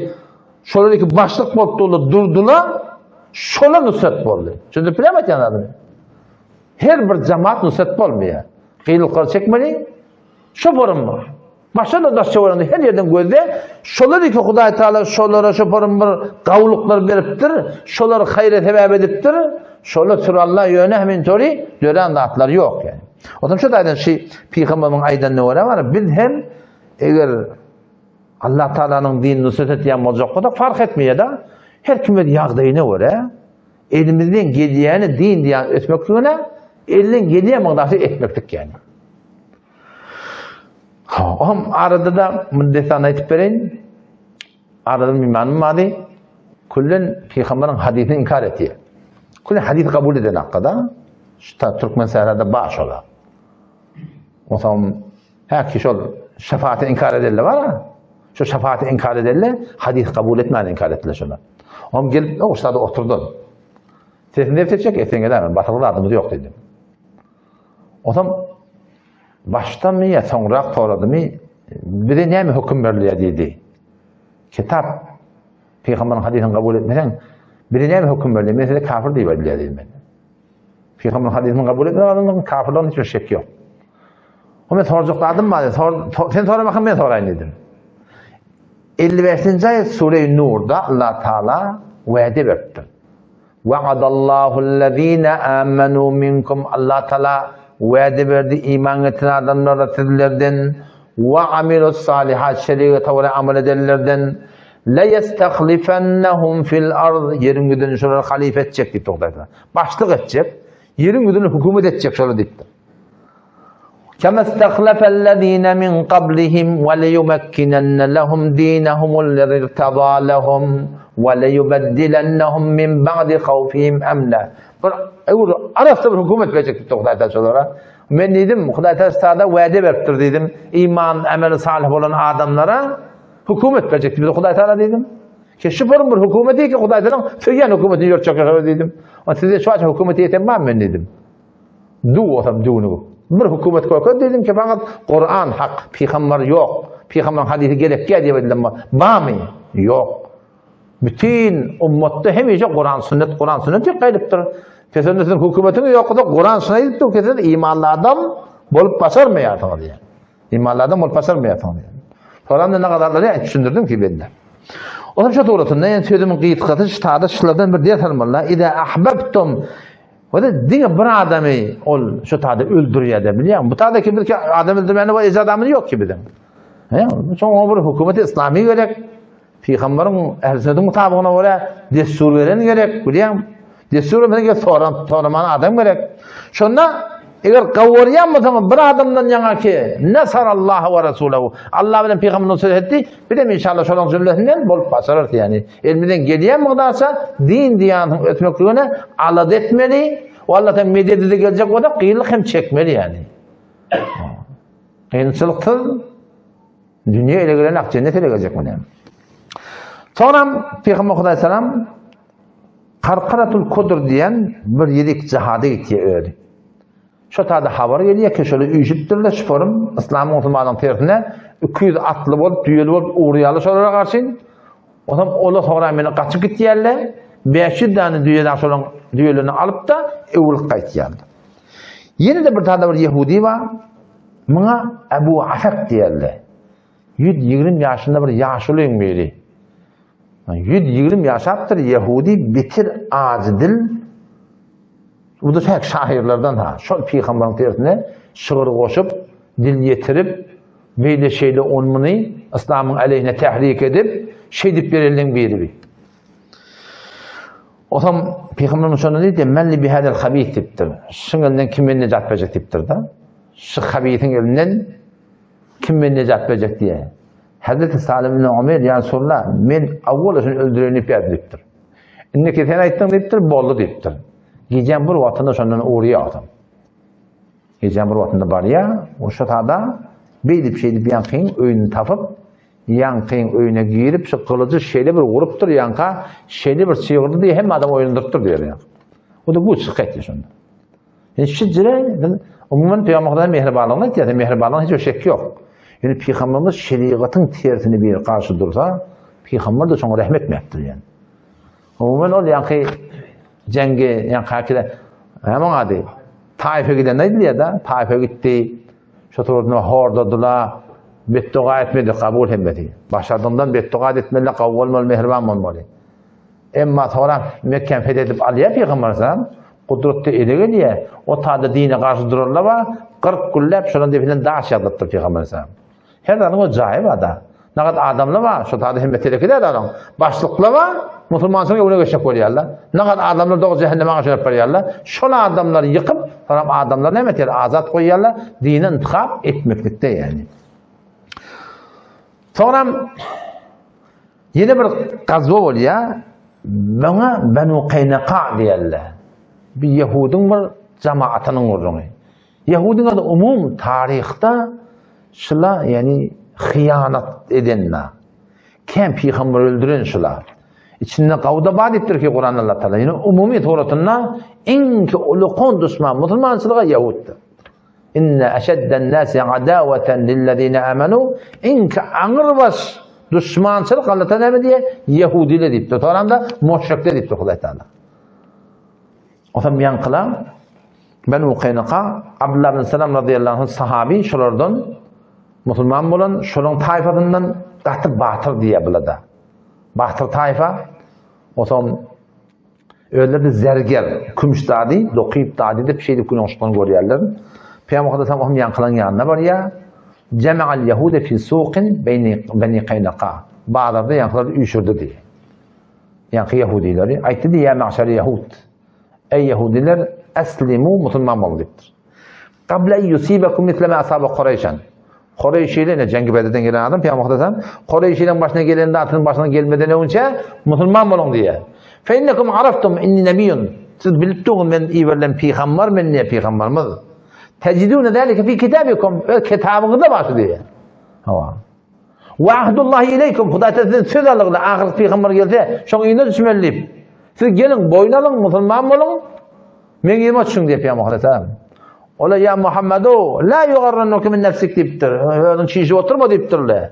Speaker 1: şöyle ki başlık bolup durdular. Şola nusret boldu. Şimdi bilemet yanadını. Her bir cemaat nusret bolmuyor. Kıyılıkları çekmeli. Şu borum var. Başta da daşça orandı her yerden gözde. Şolar ki Huday Teala şolara şu borum bir kavuluklar veriptir. Şoları hayret sebep ediptir. Şolar tür Allah yöne hemen tori gören dağıtlar yok yani. O zaman şu da aydan şey Peygamber'in aydan ne var? Biz hem eğer Allah Teala'nın dinini nusret ettiğim olacak da fark etmiyor da her kime yağdayına göre elimizden geldiğini din diye etmek zorunda elinden geldiği mağdası etmektik yani. Oğlum arada da müddetini aytıp vereyim. Arada mimanım vardı. Kullen Peygamber'in hadisini inkar etti. Kullen hadis kabul eden hakkında. İşte Türkmen seherada baş ola. O zaman her kişi şefaati inkar ederler var ha. Şu şefaati inkar ederler, hadis kabul etmeyen inkar ettiler şuna. Oğlum gelip o ustada oturdun. Sesini defterecek, etsen gelemem. Batılı adımız yok dedim. O zaman baştan mı ya sonra toradı mı bir de ne mi hüküm veriliyor dedi. Kitap Peygamber'in hadisini kabul etmeden bir de ne mi hüküm veriliyor? Mesela kafir diye veriliyor dedim ben. Peygamber'in hadisini kabul etmeden adamın kafirlerin hiçbir şek yok. O ben soracakladım mı? Sen sonra bakın ben sorayım dedim. 55. ayet Sure-i Nur'da Allah Teala vaade verdi. Va'adallahu amanu minkum Allah Teala vaade verdi iman eten adamlara sizlerden ve amilus salihat şeriata ve amel edenlerden la yestahlifennahum fil ard yerin yüzünü şöyle halife edecek dedi to'xtaydi. Başlık edecek. Yerin yüzünü hükümet edecek şöyle dedi. كما استخلف الذين من قبلهم وليمكنن لهم دينهم الذي ارتضى لهم وليبدلنهم من بعد خوفهم امنا. Arafta bir hükümet verecekti Huday Teala. Ben dedim Huday Teala vaade veriptir dedim. İman, ameli salih olan adamlara hükümet verecekti. Bir de Huday Teala dedim. Ki şu bir hükümeti ki Huday Teala söyleyen hükümetini yürütecek dedim. Ama size şu an hükümeti yetemem ben dedim. Du'otam du'nu. Bir hükümet koydu dedim ki fakat Kur'an hak, Peygamber yok. Peygamber'in hadisi gerek diye dedim ama var mı? Yok. Bütün ümmette hemece Kur'an sünnet yok kayıptır. Kesinlikle hükümetin yok da Kur'an sünnet yok kesin imanlı adam bolup başarmıyor falan diye. İmanlı adam bolup başarmıyor falan diye. Sonra ne kadarları düşündürdüm ki ben de. O zaman şu doğrusunda yani sözümün kıyıt katı tartışlardan bir diğer tanımlarla İza ahbabtum o da dinle bir adamı ol şu tadı öldürüyor da biliyor musun? Bu tadı ki bir adam öldürmenin o iz adamı yok ki bizim. He? Çünkü o bir hükümeti İslami gerek. Peygamberin ehl-i sünnetin mutabıkına göre destur veren gerek biliyor musun? Destur veren gerek sonra adam gerek. Şunda Eger gawuryanmasaňyz bir adamdan ýa-ki nasarallahu we rasulahu. Allah bilen peýgamberiniň söz etdi. Bilem inşallah şolaň jümlesinden bolup başarar ýani. Elmiden gelýän mygdarsa din diýanyň ötmekligine alad etmeli. Allah'tan mededide gelecek o da kıyılık hem çekmeli yani. Kıyınçılıktır. Dünya ele gelen ak cennet ele gelecek mi? Sonra Peygamber Aleyhisselam Karkaratul Kudur diyen bir yedik cihadı gittiye öyle. Şu tadı haber geliyor ki şöyle ücüttürle şuforum İslam'ın Osmanlı'nın tarihine 200 atlı olup, düğülü olup, uğrayalı şolara karşıyın. O zaman ola sonra beni kaçıp gitti yerle 500 tane düğülünü alıp da evlilik kayıt geldi. Yine de bir tane bir Yahudi var. Buna Ebu Afek diyerler. 120 yaşında bir yaşlıyım biri. 120 yaşaptır Yahudi bitir ağzı dil. Bu da pek şairlerden ha. Şu Peygamber'in tersine şiir koşup, dil yetirip, böyle şeyle onmunu İslam'ın aleyhine tahrik edip, şey dip verildiğin biri. O zaman Peygamber'in sonra dedi, "Melli bihadel habith" tiptir. Şun elinden kim beni necat verecek tiptir da. Şu habithin elinden kim beni necat verecek diye. Hazreti Salim ibn Ömer ya Resulullah, men avval şunu öldürenip yaptır. İnneki sen aytdın diptir, bollu diptir. Gecem bir vatanda şondan uğraya adam. Gecem bir vatanda bar ya, o şotada beydip şeydip yankayın öýünü tapıp, yankayın öýüne girip, şu kılıcı şeyle bir vuruptur yanka, şeyle bir çığırdı diye hem adam oyundurttur diyor ya. O da bu çıkaydı şonda. Yani şu cire, umumen Peygamber'den mehribanlığına diye, mehribanlığına hiç o şek yok. Yani Peygamberimiz şeriatın tersini bir karşı dursa, Peygamber de sonra rahmet mektir yani. Umumen ol yankı cengi, yankı hakide, hemen adı, Taif'e giden neydi ya da, Taif'e gitti, şu torununa hordadılar, bedduğa etmedi, kabul etmedi. Başladığından bedduğa etmediler, kavval mol, mehriban mol. Emma sonra Mekke'ni fethedip alıyor Peygamber'den, kudretli ele diye, o tadı dine karşı dururlar var, 40 güllep şunun defilen daş yazdıktır Peygamber'den. Her zaman o cahil ada. Ne kadar adamlar var, şu tadı himmeteli de adam. Başlıklı var, Müslümansın yoluna geçecek oluyorlar. Ne kadar adamlar da o cehenneme karşı yapıyorlar. Şöyle adamları yıkıp, sonra adamlar ne metel azat koyuyorlar, dine intikam etmeklikte yani. Sonra yine bir gazva oluyor, bana Benu Qaynaka diyorlar. Bir Yahudun bir cemaatinin urduğunu. Yahudun adı umum tarihte şula yani hıyanat edenler. Kim Peygamber öldüren şula. İçinde kavda badiptir ki Kur'an Allah Teala. Yani umumi Torat'ında en ki ulukon düşman Müslümançılığa Yahud'dur. İnne eşedden nâsi adâveten lillezîne amenu en ki ağır baş düşmançılık Allah Teala diye Yahudiler deyip de Torat'ında müşrikler deyip de Allah Teala. O zaman yankıla Benu Qaynaka Abdullah bin Selam radıyallahu anh sahabi şolardan Müslüman bolan şolun tayfasından gatı batır diye biladi. Batır tayfa o zaman öyle zerger kümüş dadi, dokuyup dadi de bir şeydi künüşten görüyorlar. Peygamber tamam yankılan yanına var ya Cema'al Yahude fi suqin Beni Qaynaka. Bazıları yankılar üşürdü diye. Yankı Yahudileri aytti diye ya ma'şer Yahud. Ey Yahudiler eslimu Müslüman oldular. Qabla yusibakum misle ma asaba Qurayşan. Qurayş ile cengi Bedir'den gelen adam Peygamber Qurayş'in başına gelen de atın başına gelmeden önce Müslüman olun diye. Fe innekum araftum inni nebiyyun. Siz biliptiniz men iverlen peygamber men ne peygamberimiz. Tecidune zalika fi kitabikum. Kitabınızda var diye. Hava. Ve ahdullahi ileykum. Huda sizin söz alırlar. Ahir peygamber gelse şoň ýene düşmelip. Siz gelin boynalın Müslüman olun. Men ýerime düşün diye Peygamber Aleyhisselam. Ola ya Muhammedu la yugarrannuke min nefsik diptir. Onun çiğji oturma diptirle.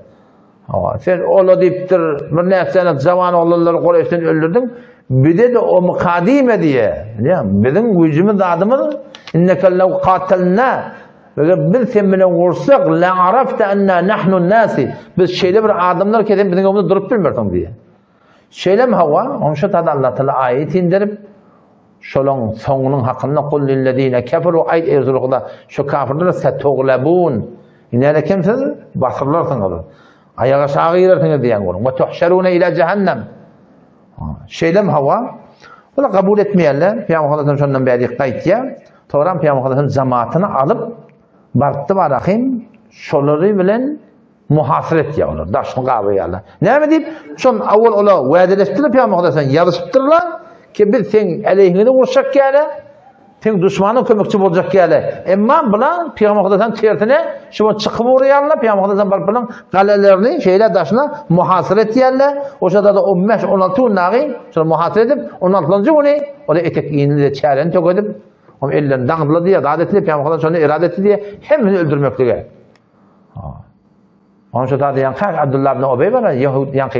Speaker 1: Sen ola diptir. Bir nefsene zavan oğulları Qurayş'ten öldürdün. Bir de o mukadime diye. Bizim gücümüz adımız inneke lev qatelna. Biz sen bilen vursak la arafta enna nahnu nasi. Biz şeyle bir adamlar kedin bizim omuzda durup bilmirdim diye. Şeyle mi hava? Onun şu tadı Allah Teala ayet indirip şolong soňunyň hakyna kul lillezine keferu ayet erzulukda şu kafirler setoglabun. Ine kimsiz? Basırlarsınız. Ayağa şağı girersiniz diyen görün. Ve tuhşerune ila cehennem. Şeylem hava. Bunu kabul etmeyenler Peygamber Aleyhisselam şondan beri qaytya. Toran Peygamber'in cemaatini alıp barıptı barahim şolary bilen muhasiret ýalar, daşny gabaýarlar. Näme diýip, şon awal ola wädeleşdirip Peygamber'den ýazypdyrlar ki biz sen aleyhine urşak gäle, sen düşmanyň kömekçi boljak gäle. Emma bular Peygamber'den tertine şu çykyp urýarlar, Peygamber'den barıp bilen galelerini şeýle daşna muhasiret ýerler. Oşada da 15-16 nagy şol muhasiret edip 16-njy güni ola etek iýninde çären tökedip o ellerini dağıdılar diye, adetli Peygamber'den şonu irade etti diye hemini öldürmeklige. Onun için da yankı Abdullah ibn Ubey var, Yahudi yankı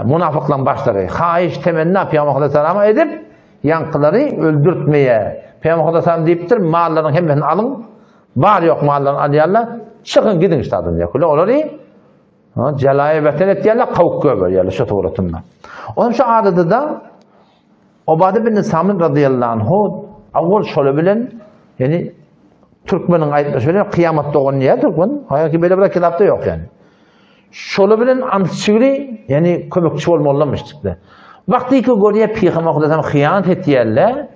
Speaker 1: münafıkların başları, haiş temenni Peygamber Sallallahu edip yankıları öldürtmeye. Peygamber Sallallahu deyiptir, mallarını hemen alın, var yok mallarını alıyarlar, çıkın gidin işte adını yakıyla. Onları celaya beten etiyarlar, kavuk göbürlerler şu tuğratından. Onun için adı da Ubade bin Samit radıyallahu anhu avval şöyle bilen, yani Türkmenin aytmış öyle kıyamet doğan niye Türkmen? Hayır ki böyle bir kitapta yok yani. Şöyle bilen antisçili yani kömekçi olmalımıştık da. Vakti ki görüye Peygamber Kudasam hıyanet ettiyerler,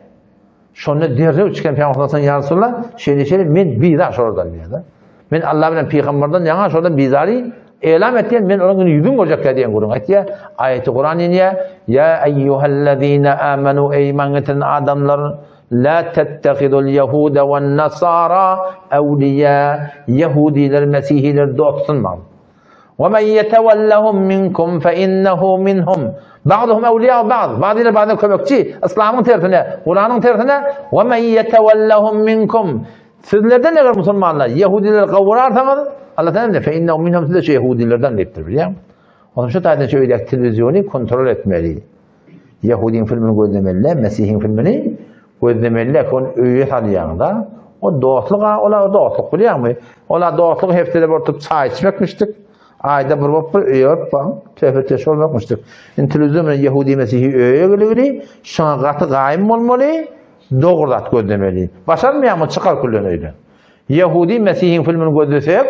Speaker 1: şonu derre uçken Peygamber Kudasam ya Resulallah, şeyle men bizar şuradan diye da. Men Allah bilen Peygamberden yana şuradan bizari elam ettiyen men onun yüzün olacak diyen kurun ettiye. Ayeti Kur'an iniye ya eyyuhellezine amenu eymanetin adamlar la tettegidul yehude ve nasara evliya Yahudiler, Mesihiler dostunmaz. وَمَنْ يَتَوَلَّهُمْ مِنْكُمْ فَإِنَّهُ مِنْهُمْ بعضهم أولياء بعض بعضنا بعضنا kömekçi İslam'ın tertine Kur'an'ın tertine وَمَنْ يَتَوَلَّهُمْ مِنْكُمْ sizlerden ne Müslümanlar Yahudiler kavurarsanız Allah Teala فَإِنَّهُ مِنْهُمْ siz de Yahudilerden deyiptir biliyor musun? Onun için tarzında şöyle televizyonu kontrol etmeli. Yahudinin filmini gözlemeliler, Mesih'in filmini gözlemeliler ki onun öğüye tanıyanda o doğaçlık, ola doğaçlık biliyor musun? Ola doğaçlık heftede ortup çay içmekmiştik. Ayda bir öğüt falan, tefetteş olmakmıştık. Televizyonda Yahudi Mesih'i öğüye gülüğü, şuna katı gayim olmalı, doğrudat gözlemeli. Başarmıyor mu? Çıkar kullanı öyle. Yahudi Mesih'in filmini gözlesek,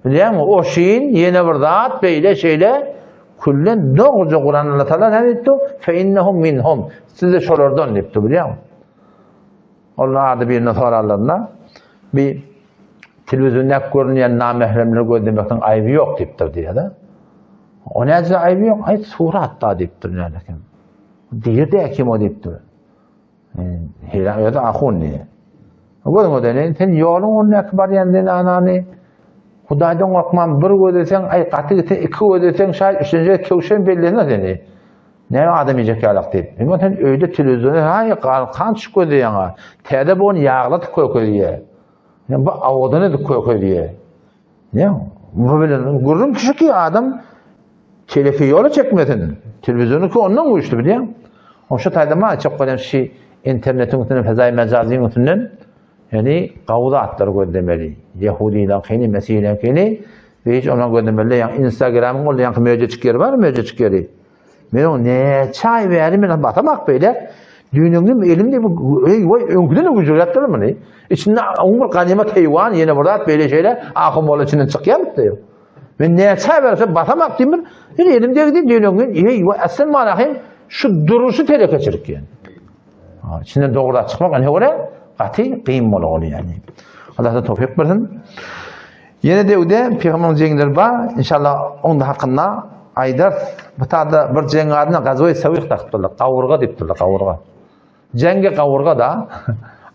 Speaker 1: biliyor musun? O şeyin yeni bir zat, böyle şeyle, kullen doğruca Kur'an Allah Teala ne etti? فَاِنَّهُمْ مِنْهُمْ siz de şolardan etti, biliyor musun? Onlar adı birine sorarlarına, bir televizyonda görünen namahremleri gözlemekten ayıbı yok deyiptir diye de. O neyse ayıbı yok? Ay sura hatta deyiptir ne lakin. Diyor de kim o deyiptir. Heyran ya da ahun diye. Görün o da sen yolun onun ekber yendin anani. Hudaydan korkman bir gözlesen ay katı gitsen iki gözlesen şayet üçüncü kevşen belli ne deni. Ne adam yiyecek yalak deyip. Ama sen öyle televizyonda hay kan çık gözü yana. Tede bu onu yağlat koy diye. Yani bu avadanı da koy diye. Ne? Bu böyle görürüm kişi ki adam telefi yola çekmedin. Televizyonu ki ondan uyuştu biliyor musun? O şu taydama çok koyduğum şey internetin üstünden, fezai mecazinin üstünden yani kavda atları göndermeli. Yahudi'yle kini, Mesih'le kini ve hiç ona göndermeli. Yani Instagram'ın orada yankı mevcut yeri var mı? Mevcut yeri. Ben o ne çay verim ben batamak böyle. Düğünün elimde bu önküden de gücür yaptırır mı ne? İçinde umur ganimet hayvan yine burada böyle şeyler akım ol içinden çıkıyor mu diyor. Ben ne çay verirse batamak diyeyim ben. Elimde gidip düğünün asıl manahim şu duruşu telekeçirik yani. İçinden doğrudan çıkmak hani oraya katı kıyım oluyor yani. Allah da tevfik versin. Yine de öde Peygamberimiz cengiler var. İnşallah onun da hakkında aydar bu tarzda bir cengi adına gazve-i savik taktılar. Kavurga deyiptirler kavurga. Cengi kavurga da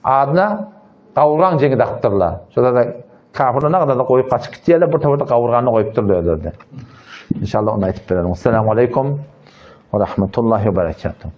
Speaker 1: adına kavurgan cengi taktılar. Şurada da kafirler ne kadar da koyup kaçıp gittilerler bu tarafta kavurganı koyup duruyorlardı. İnşallah onu aytıp verelim. Esselamu aleyküm ve rahmetullahi ve berekatuhu.